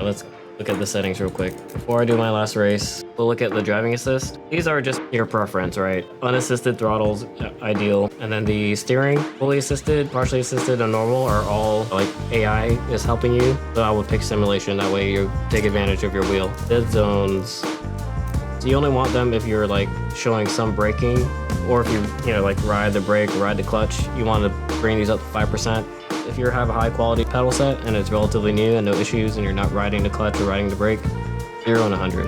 let's look at the settings real quick. Before I do my last race, we'll look at the driving assist. These are just your preference, right? Unassisted throttles, ideal. And then the steering, fully assisted, partially assisted, and normal are all like AI is helping you. So I would pick simulation, that way you take advantage of your wheel. Dead zones. So you only want them if you're like showing some braking, or if you know, like ride the brake, ride the clutch, you want to bring these up to 5%. If you have a high quality pedal set and it's relatively new and no issues and you're not riding the clutch or riding the brake, 0 and 100.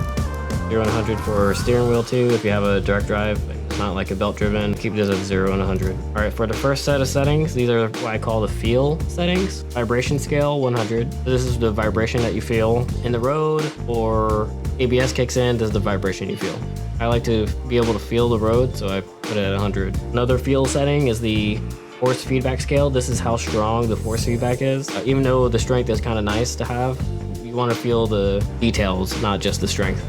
0 and 100 for steering wheel too. If you have a direct drive, it's not like a belt driven, keep this at 0 and 100. All right, for the first set of settings, these are what I call the feel settings. Vibration scale, 100. This is the vibration that you feel in the road, or ABS kicks in, this is the vibration you feel. I like to be able to feel the road, so I put it at 100. Another feel setting is the force feedback scale. This is how strong the force feedback is. Even though the strength is kind of nice to have, you want to feel the details, not just the strength.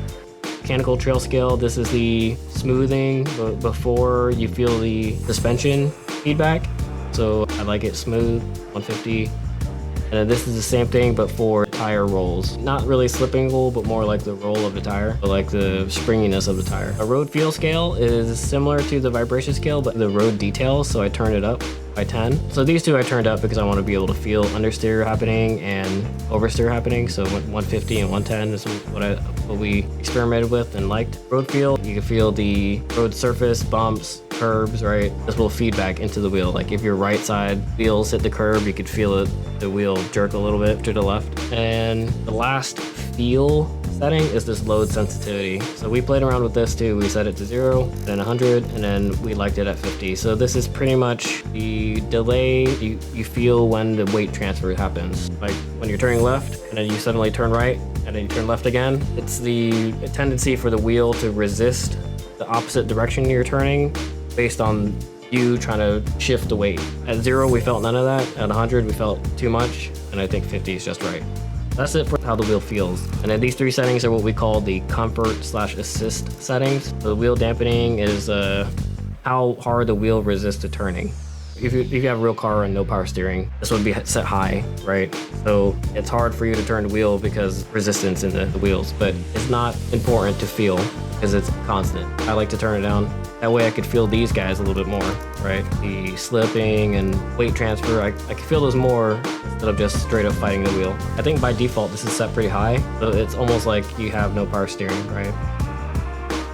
Mechanical trail scale, this is the smoothing before you feel the suspension feedback. So I like it smooth, 150. And then this is the same thing, but for tire rolls. Not really slip angle, but more like the roll of the tire, or like the springiness of the tire. A road feel scale is similar to the vibration scale, but the road details, so I turned it up by 10. So these two I turned up because I want to be able to feel understeer happening and oversteer happening. So 150 and 110 is what we experimented with and liked. Road feel, you can feel the road surface, bumps, curbs, right? This will feedback into the wheel. Like if your right side wheels hit the curb, you could feel it, the wheel jerk a little bit to the left. And the last feel setting is this load sensitivity. So we played around with this too. We set it to 0, then 100, and then we liked it at 50. So this is pretty much the delay you feel when the weight transfer happens. Like when you're turning left and then you suddenly turn right and then you turn left again. It's the tendency for the wheel to resist the opposite direction you're turning based on you trying to shift the weight. At 0, we felt none of that. At 100, we felt too much. And I think 50 is just right. That's it for how the wheel feels. And then these 3 settings are what we call the comfort/assist settings. So the wheel dampening is how hard the wheel resists to turning. If you have a real car and no power steering, this would be set high, right? So it's hard for you to turn the wheel because resistance in the wheels, but it's not important to feel because it's constant. I like to turn it down. That way I could feel these guys a little bit more, right? The slipping and weight transfer, I can feel those more instead of just straight up fighting the wheel. I think by default, this is set pretty high. So it's almost like you have no power steering, right?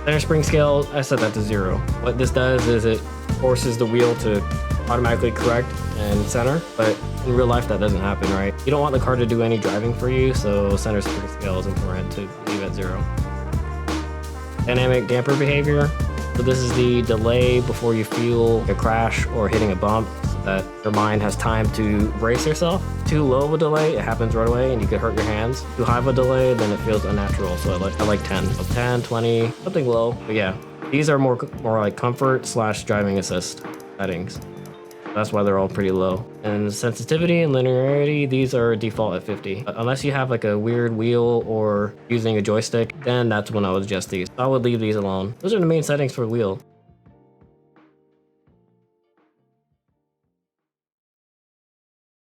Center spring scale, I set that to 0. What this does is it forces the wheel to automatically correct and center, but in real life that doesn't happen, right? You don't want the car to do any driving for you, so center spring scale is important to leave at 0. Dynamic damper behavior. So this is the delay before you feel a crash or hitting a bump, so that your mind has time to brace yourself. Too low of a delay, it happens right away and you could hurt your hands. Too high of a delay, then it feels unnatural, so I like 10. So 10, 20, something low, but yeah. These are more like comfort/driving assist settings. That's why they're all pretty low. And sensitivity and linearity, these are default at 50. Unless you have like a weird wheel or using a joystick, then that's when I would adjust these. I would leave these alone. Those are the main settings for the wheel.